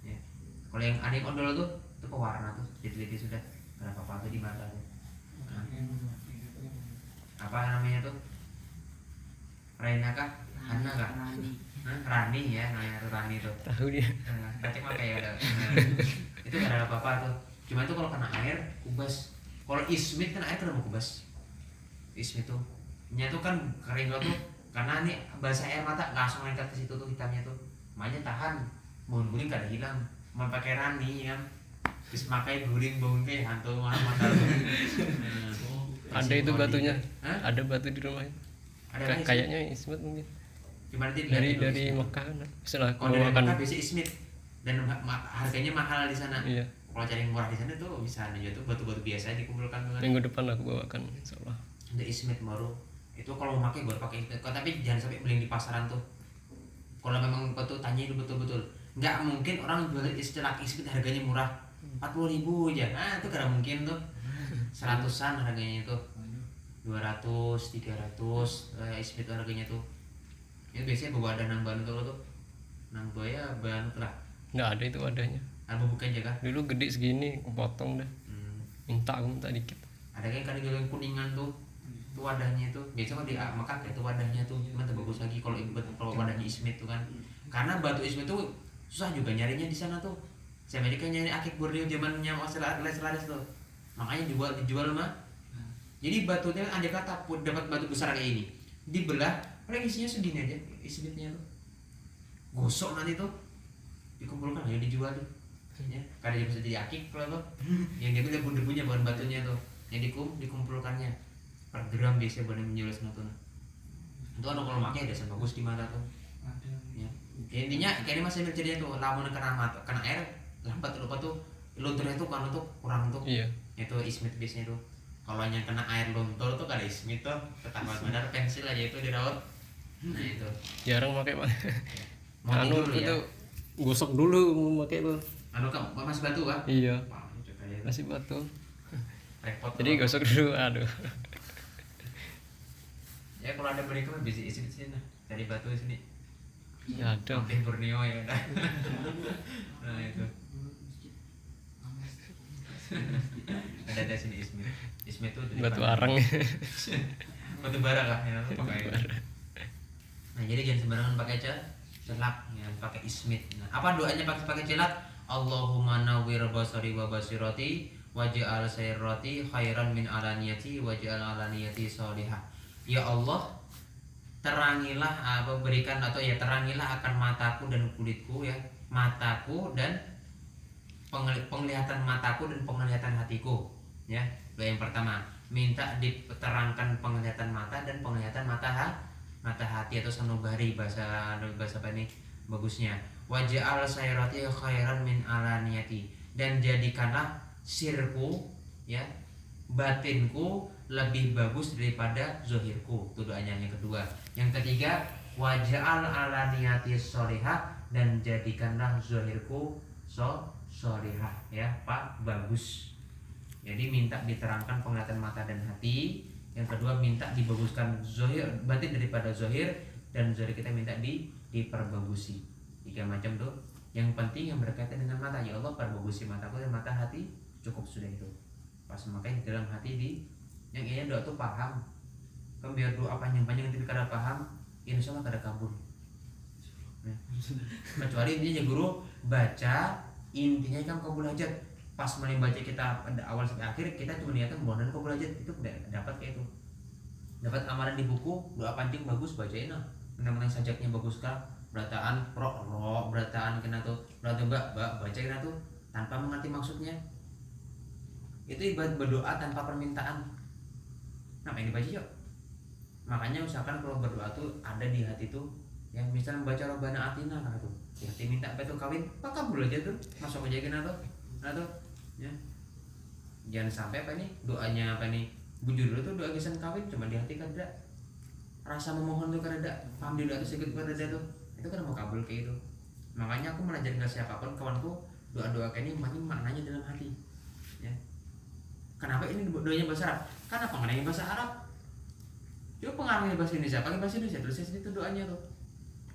ya. Kalau yang ada yang odol tuh itu pewarna tuh diteliti sudah nggak apa-apa tuh di mata tuh. Nah, apa namanya tuh Raina kah Hana kah Rani ya namanya tuh Rani tuh Tahu dia. kacang mah kayak ada itu nggak ada apa-apa tuh, cuma itu kalau kena air kubas. Kalau ismit kan air kenapa kubas? Ismit tuh nya tuh kan kering tuh karena nih bahasa air mata langsung lengkap ke situ tuh hitamnya tuh, makanya tahan mau guling kada hilang mau pakai Rani ya terus makai guling bau kayak hantu mah mata. Ada itu batunya. Ada batu di rumah. Ada Kayaknya Ismet mungkin. gimana sih Dari Mekah kan. Setelah kalau dari makan. Mekah biasa ismit dan harganya mahal di sana. Iya. Kalau cari yang murah di sana tuh bisa aja tuh batu-batu biasa dikumpulkan dengan. Minggu depan aku bawakan insyaallah. Ada ismit baru itu kalau mau pakai baru pakai itu, tapi jangan sampai beli di pasaran tuh. Kalau memang betul tanya itu betul-betul nggak mungkin orang jual istilah ismit harganya murah 40.000 aja, nah itu karena mungkin tuh 100-an harganya itu 200 300 ismit harganya tuh. Itu biasanya bawa ada nang bantu tuh nang ya bantu lah. Nggak ada itu wadahnya. Ada bukan jaga Dulu gede segini, potong dah. Aku minta dikit. Ada kan kadang yang kuningan tuh itu wadahnya itu biasa kalau di Mekah kayak itu wadahnya tuh cuma bagus lagi kalau wadahnya ismit tuh kan, karena batu ismit tuh susah juga nyarinya di sana tuh. Saya Amerika nyari akik Borneo zamannya Laris tuh, makanya dijual mah. Jadi batunya ada kata dapat batu besar kayak ini dibelah, paling isinya segini aja ismitnya tuh, gosok nanti tuh dikumpulkan ya dijual deh ya, kadang bisa jadi akik kalau tuh yang dia debu-debunya bukan batunya tuh yang dikumpulkannya per gram biasanya boleh menjual semua itu ada kalau makanya dasar bagus di mata tuh ya. Intinya kayak ini masih terjadi tuh lamun kena air lambat lupa tuh lunturnya tuh karena tuh kurang tuh iya. itu ismit biasanya tuh kalau yang kena air luntur tuh kada ismit tuh tetangga benar pensil aja itu dirawat. Nah itu Jarang pakai Pak. mau Anu tidur itu ya gosok dulu pakai itu. anu kamu masih batu kan Iya. wah itu kayak Masih batu. repot Jadi tuh. gosok dulu, aduh. Ya kalau ada mereka mah bisa isi di sini nah. Dari batu sini. Ya ada. Mampir Borneo ya udah. Nah itu. Ada sini Ismit. Ismit tuh di Batu depan. arang. Batu bara kah ya pakai. Nah jadi jangan sembarangan pakai celak ya pakai Ismit. Nah apa doanya pakai celak? Allahumma nawwir basari wa basirati waj'al sayrati khairan min alaniyati waj'al alaniyati sholihah. Ya Allah, terangilah berikan atau ya terangilah akan mataku dan kulitku ya, mataku dan penglihatan mataku dan penglihatan hatiku ya. Yang pertama minta diterangkan penglihatan mata dan penglihatan mata hati atau sanubari bahasa apa nih bagusnya. Waj'al sayrati khairan min alaniyati, dan jadikanlah sirku ya batinku lebih bagus daripada zohirku. Itu doanya yang kedua. Yang ketiga waj'al alaniyati sholihah, dan jadikanlah zohirku sholihah ya Pak bagus. Jadi minta diterangkan penglihatan mata dan hati. Yang kedua minta dibaguskan zohir batin daripada zohir, dan zohir kita minta diperbagusi. 3 macam tuh. Yang penting yang berkaitan dengan mata, ya Allah perbagusi mataku dan mata hati, cukup sudah itu. Pas makanya dalam hati yang ini doa tuh paham kan, biar doa panjang-panjang tapi kada paham insya Allah kada kabur ya. Kecuali intinya guru baca intinya kan kabul hajat, pas baca kita pada awal sampai akhir kita cuma niatkan mohon kabul hajat, itu dapat kayak itu, dapat amalan di buku doa pancing bagus bacain lah, menang sajaknya bagus kah, berataan berataan kena tuh berataan baca kena tuh tanpa mengerti maksudnya, itu ibarat berdoa tanpa permintaan. Nah yang dibaca yuk. Makanya usahakan kalau berdoa tuh ada di hati tuh ya, misalnya membaca Rabbana Atina kan tuh ya diminta apa tuh kawin pak kabul aja tuh masuk aja kena tuh ya jangan sampai apa nih doanya apa nih bujur dulu tuh doa gisan kawin cuma di hati kan ada rasa memohon tuh kan ada paham di doa tuh sedikit kan ada tuh itu kan mau kabul kayak itu. Makanya aku mengajarkan siapapun kawanku doa-doa kayak ini maknanya dalam hati ya. Kenapa ini doanya bahasa Arab? Karena pengenanya bahasa Arab. Coba pengaruhnya bahasa Indonesia, pakai bahasa Indonesia terus itu doanya tuh.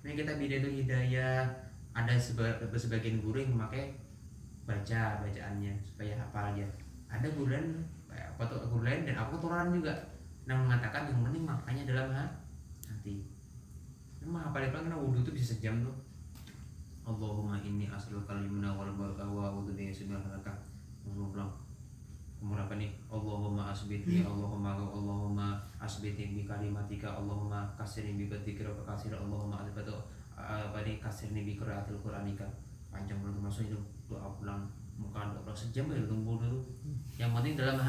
Nah kita beda tuh hidayah, ada sebagian guru yang memakai bacaannya supaya hafal aja. Ada guru lain guru lain dan aku turunan juga yang mengatakan yang penting makanya dalam hati. Memang hafal itu karena wudhu itu bisa sejam tuh. Allahumma inni as'aluka al-yumna wal barakah wa a'udzu bika min halakah. Umur apa nih? Allahumma asbitni, Allahumma asbitni bi kalimatika, Allahumma kasirni bi dzikra wa kasir, Allahumma asbatu apa nih kasirni bi qiraatil qur'anika. Panjang belum masuk itu doa pulang muka doa sejam ya tunggu dulu. Yang penting dalam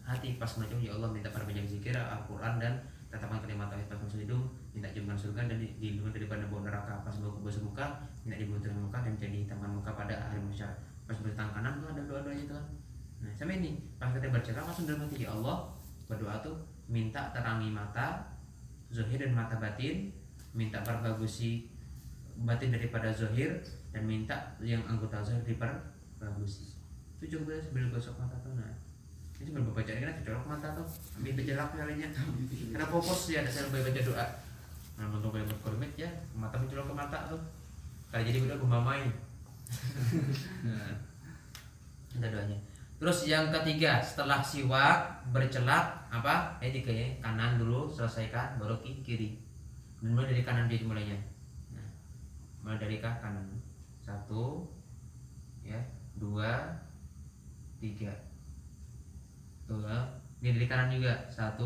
hati pas macam ya Allah minta pada banyak zikir Al-Qur'an dan tatapan kalimat tauhid pas masuk hidung, minta jauhkan surga dan dilindungi daripada bau neraka. Pas basuh muka, minta dibutuhkan muka dan jadi hitamkan muka pada hari mahsyar. Pas bertangan kanan tuh ada doa-doanya tuh kan. Nah, sama ini pas kita bercakap langsung dalam hati ya Allah berdoa tuh minta terangi mata zahir dan mata batin, minta perbagusi batin daripada zahir dan minta yang anggota zahir diperbagusi. Itu cukup sambil gosok mata tuh. Nah, ini sambil baca ini kan colok mata tuh, ambil bejelak kalinya. Karena fokus ya ada saya baca doa. Nah, untuk bayar berkormit ya, mata mencolok ke mata tuh. Kali jadi udah gumamai. Nah, ada doanya. Terus yang ketiga setelah siwak bercelak apa? Tiga ya, kanan dulu selesaikan baru kiri. Dan mulai dari kanan dia mulainya. Nah, mulai dari kanan. 1 ya, 2 3. Tuh, ini dari kanan juga 1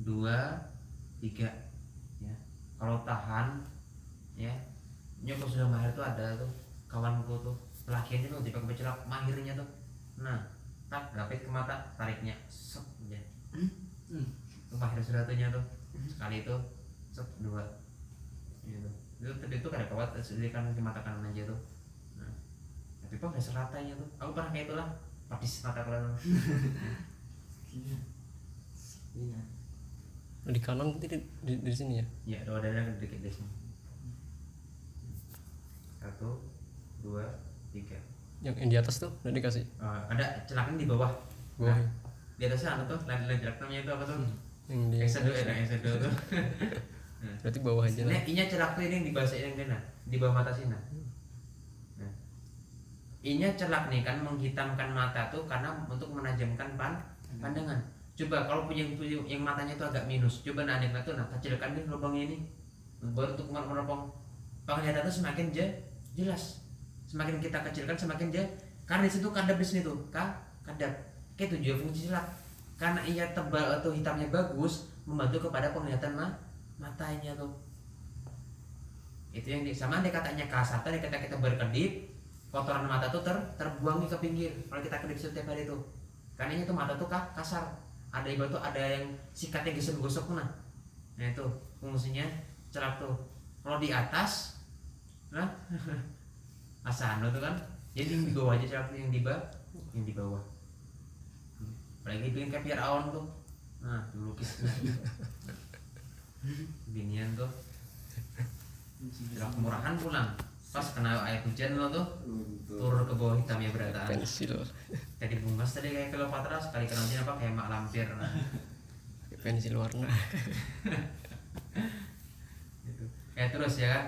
2 3 ya. Kalau tahan ya, nyokap sudah mahir tuh ada tuh kawanku tuh laki-laki tuh dipakai bercelak mahirnya tuh. Nah, tak gapit ke mata, tariknya sep aja. Itu mahir seratunya tuh. Sekali itu sep 2. Gitu. Itu kada kuat kan ke mata kanan aja tuh. Nah, tapi kok udah seratanya tuh. Aku pernah kayak itulah, padis mata kanan. Iya. Di kanan nanti di sini ya? Iya, ada dikit di sini. 1 2 3. Yang di atas tuh udah dikasih? Ada celaknya di bawah. Bawah. Nah, di atasnya ada tuh, lain celak namanya itu apa tuh? Yang di Exedo tuh. Nah, berarti bawah aja lah. Nah, inya celak tuh ini yang di bawah yang kena, di bawah mata sini. Nah, inya celak nih kan menghitamkan mata tuh karena untuk menajamkan pandangan. Coba kalau punya yang matanya tuh agak minus, coba nanti tuh kecilkan nih lubangnya ini. Baru untuk meropong penglihatan tuh semakin jelas. Semakin kita kecilkan semakin karena disitu kadap di sini tuh kadap kayak tujuan fungsi celak karena ia tebal atau hitamnya bagus membantu kepada penglihatan matanya tuh. Itu yang sama dia katanya kasar tadi kita berkedip kotoran mata tuh terbuang ke pinggir kalau kita kedip setiap hari tuh karena itu mata tuh kasar ada ibarat tuh ada yang sikatnya gosok nah itu fungsinya celak tuh. Kalau di atas nah asano tuh kan jadi yang di bawah aja celak yang di bawah apalagi itu yang kayak Firaun tuh nah dilukis binian tuh celak murahan pulang pas kena air hujan lo tuh turun ke bawah hitamnya berataan pensil tadi bungas tadi kayak Cleopatra sekali kena hujan apa kayak mak lampir nah. Pensil warna gitu. Terus ya kan.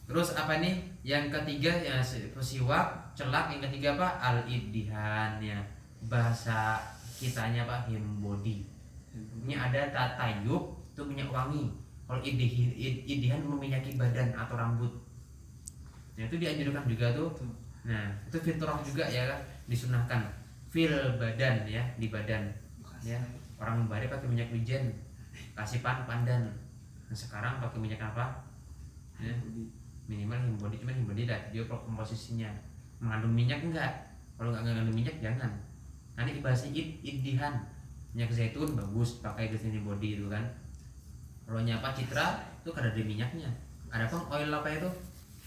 Terus apa nih? Yang ketiga ya siwak, celak. Yang ketiga apa? Al-iddihan ya. Bahasa kitanya apa? Himbodi. Ini ada tatayub itu minyak wangi. Kalau iddihan meminyaki badan atau rambut. Nah, itu dianjurkan juga tuh. Nah, itu fitrah juga ya kan? Disunahkan fil badan ya, di badan. Ya. Orang Bali pakai minyak wijen, kasih pandan. Nah, sekarang pakai minyak apa? Ya. Minimal himbodi, cuman himbodi dah dia komposisinya mengandung minyak enggak. Kalau enggak mengandung minyak jangan. Nanti bahasa iddihan minyak zaitun bagus pakai di sini body itu kan. Kalau nyapa citra itu kada ada minyaknya. Ada pun oil apa itu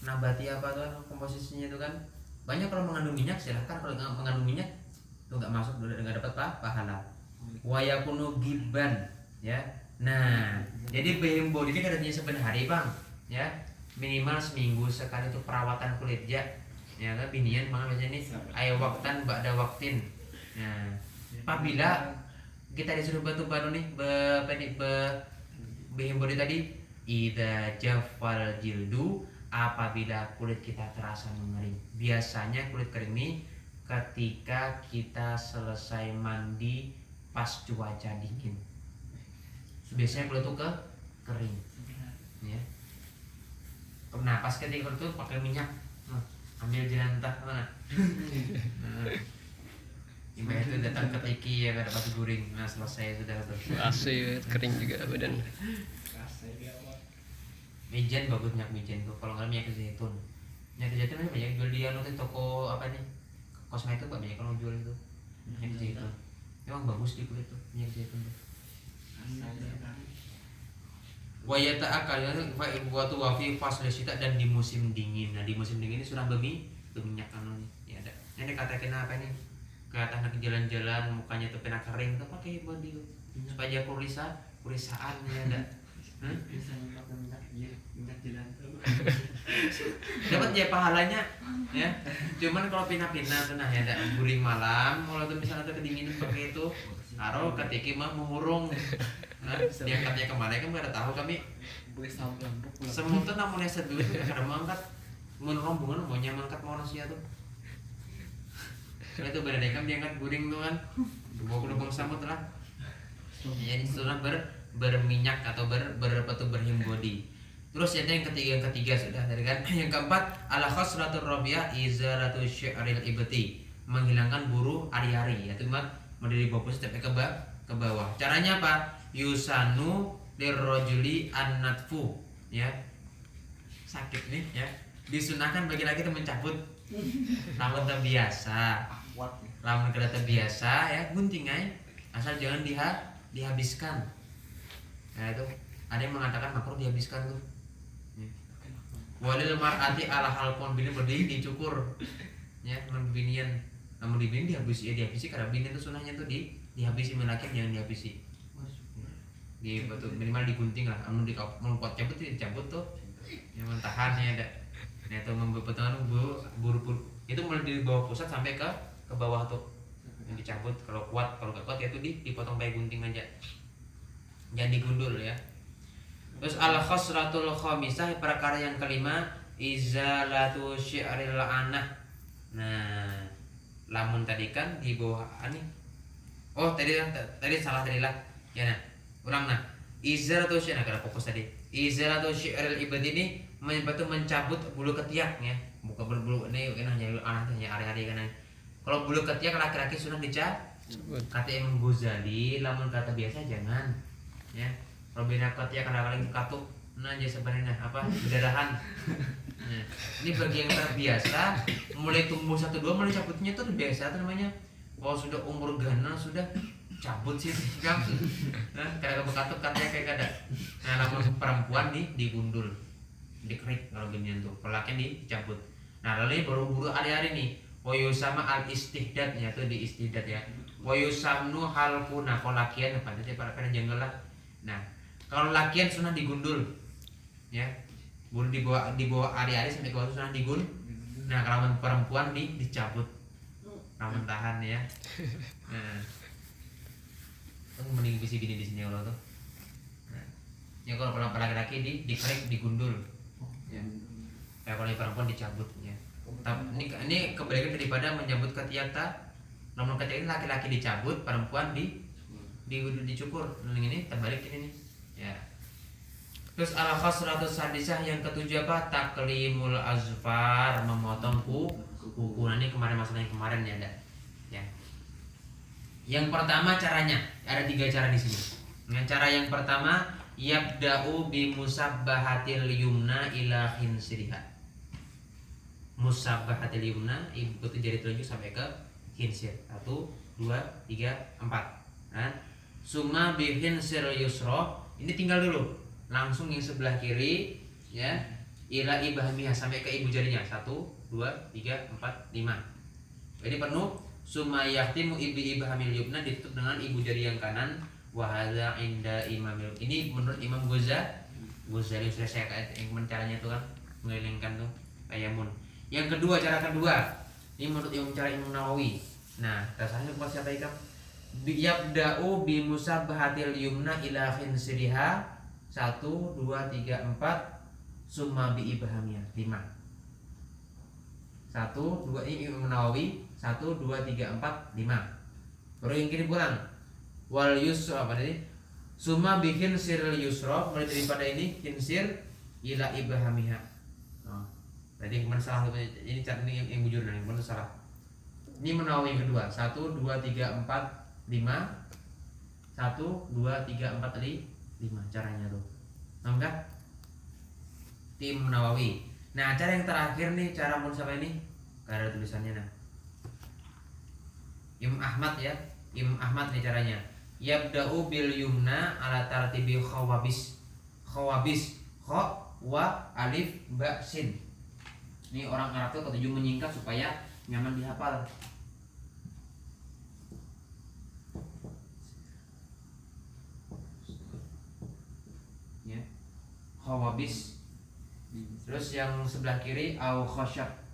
nabati apa tuh komposisinya itu kan banyak. Kalau mengandung minyak silahkan, kalau enggak mengandung minyak itu enggak masuk, enggak dapat pahala. Wayakunu giban ya. Nah jadi himbodi ini kada sebenarnya hari bang ya. Minimal seminggu sekali untuk perawatan kulit ya kan binian makanya ini ayo waktan ba'da waktin. Nah apabila kita disuruh batu baru nih himbodi tadi idza jafal jildu apabila kulit kita terasa mengering. Biasanya kulit kering ini ketika kita selesai mandi pas cuaca dingin. Biasanya kulit itu kering. Ya. Nah, pas ketika itu pakai minyak, ambil jelantah mana? Imbah itu datang ke tiki ya ada batu guring. Nah, selesai sudah tuh. AC kering juga badan. Mijen bagus minyak mijen tuh. Kalau nggak minyak zaitun. Minyak zaitun ini banyak jual di toko apa nih? Kosmetik banyak kalau jual itu. Minyak zaitun. Emang bagus di kulit tuh minyak zaitun tuh. Wayata akalnya buat wafi faslesita dan di musim dingin. Nah di musim dingin ini sudah berminyak anu nih. Ya ada. Ini katakan apa nih? Kelihatan ke jalan-jalan mukanya tuh kena kering tuh pakai body tuh supaya purisaan ya ada. Dapat ya pahalanya ya. Cuman kalau pindah-pindah tuh nah ya ada guring malam kalau tuh misalnya tuh kedinginan pakai itu aro ketika mah mengurung. Nah, diangkatnya kemana kan nggak tahu kami. Semut tuh namunnya sedulur tuh kadang mangkat mun rombongan maunya mangkat manusia tuh. Itu beda dekam diangkat guring tuh kan. Bawa ke lubang samut lah. Jadi sudah berminyak atau berhim body. Terus yang ketiga sudah dari kan. Yang keempat ala khosratur rabiah izalatu sya'ril ibti, menghilangkan buru ari-ari yaitu mah dari bawah sampai ke bawah. Caranya apa? Yusanu lirrajuli an-natfu ya. Sakit nih ya. Disunahkan bagi laki itu mencabut rambut biasa. Rambut kereta biasa ya gunting aja asal jangan dihabiskan. Nah itu ada yang mengatakan makruh dihabiskan tuh. Walil mar'ati ala halqon bini berdiri dicukur ya membinian namun dibini dihabisi karena bini itu sunahnya tuh dihabisi melaki jangan dihabisi. Di batu minimal digunting lah namun di melempot cabut dicabut tuh yang mentahannya ada. Nah itu membutuhkan buru-buru itu mulai di bawah pusat sampai ke bawah tuh yang dicabut kalau nggak kuat ya itu dipotong pakai gunting aja jangan digundul ya. Terus al khosratul khamisah perkara yang kelima izalatu syi'ril anah. Nah lamun tadi kan di bawah ani tadi salah tadi lah ya. Nah ulang nah izalatu syi'ril karena fokus tadi izalatu syi'ril ibad ini mencabut bulu ketiak ya bukan bulu ini hanya anaknya hari-hari kan. Kalau bulu ketiak laki-laki sunah dicabut. Kata Imam Ghazali, lamun kata biasa jangan. Ya. Kalau bina ketiak kadang-kadang katuk, nah aja sebenarnya apa? Berdarahan. Nah, ini bagi yang terbiasa, mulai tumbuh 1-2 mulai cabutnya tuh biasa tuh namanya. Kalau sudah umur ganal sudah cabut sih kan. Nah, kadang berkatuk katanya kayak ada. Nah, lamun perempuan digundul, dikerik kalau ginian tuh. Kalau laki dicabut. Nah, lalu baru-baru hari-hari nih. Wayusama al istihdad ya tuh di istihdad ya. Wayusamnu halquna kalau lakian apa nanti para jenggal lah. Nah, kalau lakian sunah digundul. Ya. Bulu di bawah ari-ari sampai ke bawah sunah digundul. Nah, kalau perempuan dicabut. Ramen tahan ya. Nah. Tuh mending bisi gini di sini kalau tuh. Nah. Ya kalau laki-laki dikerik digundul. Ya. Ya kalau perempuan dicabut ya. Ini kebalikan daripada menyambut ketiak tak. Namun ketiak ini laki-laki dicabut, perempuan dicukur. Ini terbalik ini nih. Ya. Terus al khosratus sadisah yang ketujuh apa? Taklimul azfar, memotong kuku. Nah, ini kemarin masalah yang kemarin ya ada. Ya. Yang pertama caranya ada 3 cara di sini. Dengan cara yang pertama yabda'u bi musabbahatil yumna ila khinsiriha. Musabbahatil yumna itu jari telunjuk sampai ke khinsir. 1 2 3 4. Nah, summa bi khinsir yusra ini tinggal dulu. Langsung yang sebelah kiri ya ila ibahmiha sampai ke ibu jarinya. 1 2 3 4 5. Jadi penuh summa yahtimu ibhamil yumna ditutup dengan ibu jari yang kanan. Wa hadza inda imamil. Ini menurut Imam Ghazali sudah saya yang caranya itu kan mengelilingkan tuh ayamun. Yang kedua, cara kedua ini menurut cara Imam Nawawi. Nah, rasanya buat siapa ikam? Yabda'u bi musabbahatil yumna ila khinsiriha 1 2 3 4 summa bi ibhamiyah 5. 1 2 ini Imam Nawawi 1 2 3 4 5. Baru yang kiri pulang. Wal yusra apa tadi? Summa bi khinsiril yusra, mulai daripada ini khinsir ila ibhamiha. Oh. Berarti kemana salah ini cat ini yang bujur nih, kemana salah. Ini Nawawi yang kedua 1 2 3 4 5. 1 2 3 4 5 caranya tuh. Enggak? Tim Nawawi. Nah, cara yang terakhir nih, cara munsabah ini gak ada tulisannya nah. Imam Ahmad ya. Imam Ahmad nih caranya. Yabda'u bil yumna ala tartibi khawabis. Khawabis, kha wa alif ba sin. Ini orang Arab tuh ketujuh menyingkat supaya nyaman dihafal. Ya. Khawabis. Terus yang sebelah kiri au khosyab.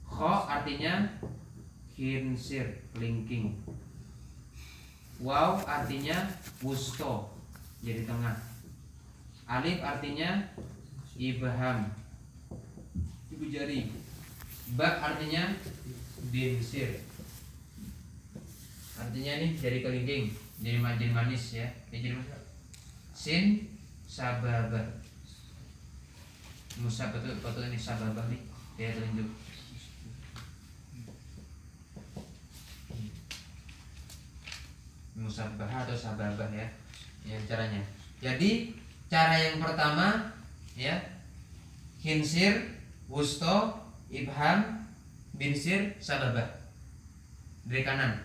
Kho artinya khinsir, kelingking. Waw artinya wusto, jadi tengah. Alif artinya ibham, ibu jari. Ba artinya binsir, artinya nih jari kelingking, jadi manis ya. Jadi sin sababah, musab betul ini sababah nih, ya tunjuk. Musabbah atau sababah ya. Ya caranya. Jadi cara yang pertama ya, khinsir, wusto, ibham, binsir, sababah. Dari kanan.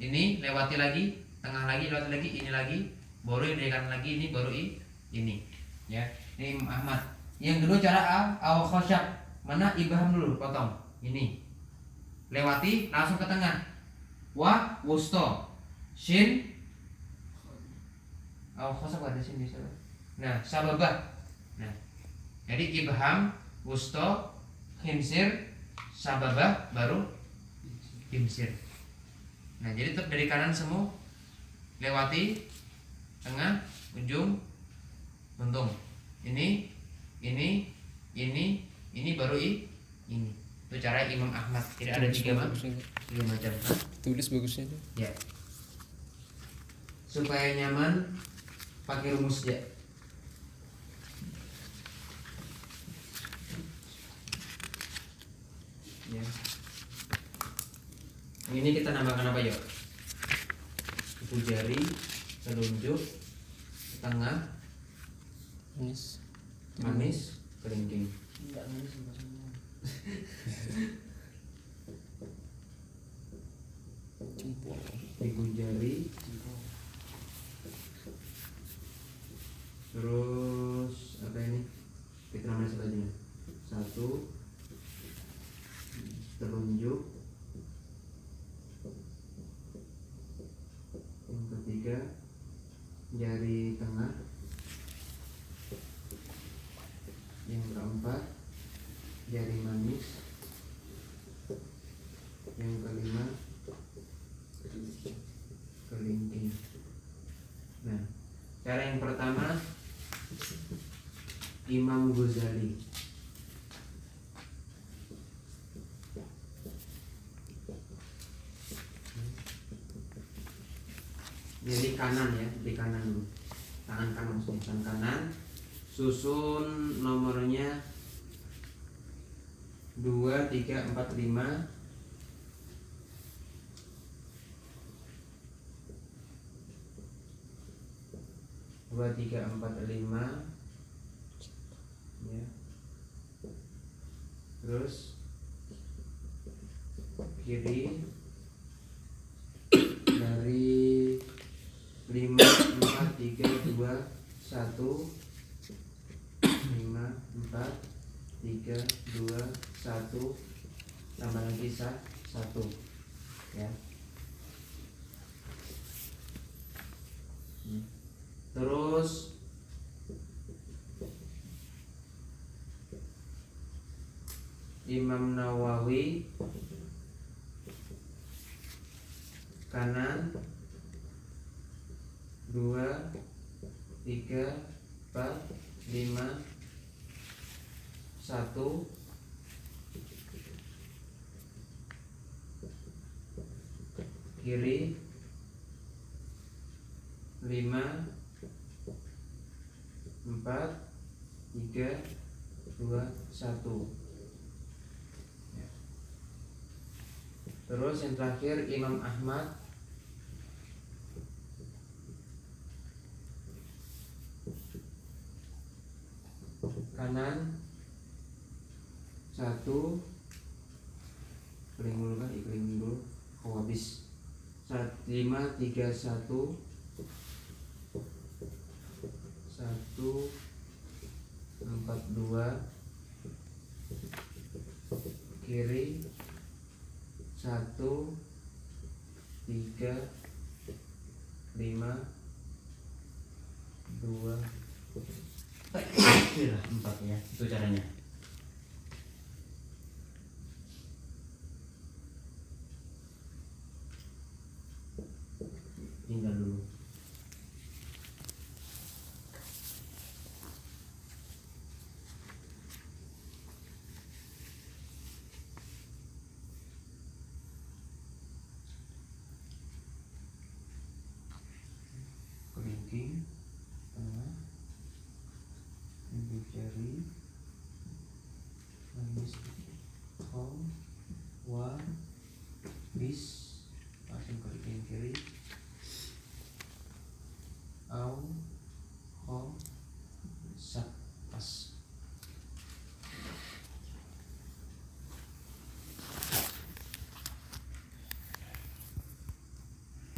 Ini lewati lagi, tengah lagi, lewati lagi, ini lagi, baru dari kanan lagi, ini baru ini. Ya. Ini Imam Ahmad. Yang kedua cara au khosyab. Mana ibham dulu potong. Ini. Lewati langsung ke tengah. Wa wusto shin khosyab ada sini salah. Nah, sababah. Nah. Jadi ibham, wusto, khinsir, sababah baru binsir. Nah, jadi tetap dari kanan semua lewati tengah, ujung, buntung. Ini baru ini. Itu cara Imam Ahmad. Tidak ada tiga macam. Tulis bagusnya tuh. Ya. Supaya nyaman pakai rumus ya. Ya. Ini kita nambahkan apa yuk? Ibu jari, telunjuk, tengah, manis, kelingking. Enggak manis maksudnya. Jempol. Ibu jari, terus apa ini? Kita namanya selanjutnya. 1 telunjuk, yang ketiga jari tengah, yang keempat jari manis, yang kelima kelingking. Nah, cara yang pertama Imam Ghazali. Jadi kanan ya, di kanan dulu. Tangan kanan maksudnya, tangan kanan. Susun nomornya 2, 3, 4, 5. 2, 3, 4, 5 ya. Terus kiri dari 5, 4, 3, 2, 1 5, 4, 3, 2, 1 tambah lagi 1 ya. Terus Imam Nawawi kanan, 3, 4, 5, 1, kiri 5, 4, 3, 2, 1. Ya. Terus yang terakhir Imam Ahmad kanan 1, kering dulu kan, kering dulu. Oh habis 5, 3, 1, 1, 4, 2, kiri 1, 3, 5, 2, 4 ya, itu caranya. Tinggal dulu. Kelingking tengah, ibu jari, manis, home, wa, bis, langsung kelingking kiri, au, home, sak, pas.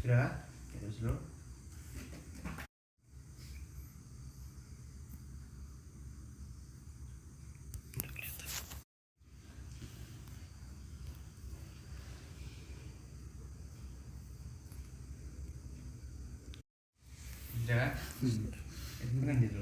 Sudah, terus dulu. Sudah, itu kan gitu.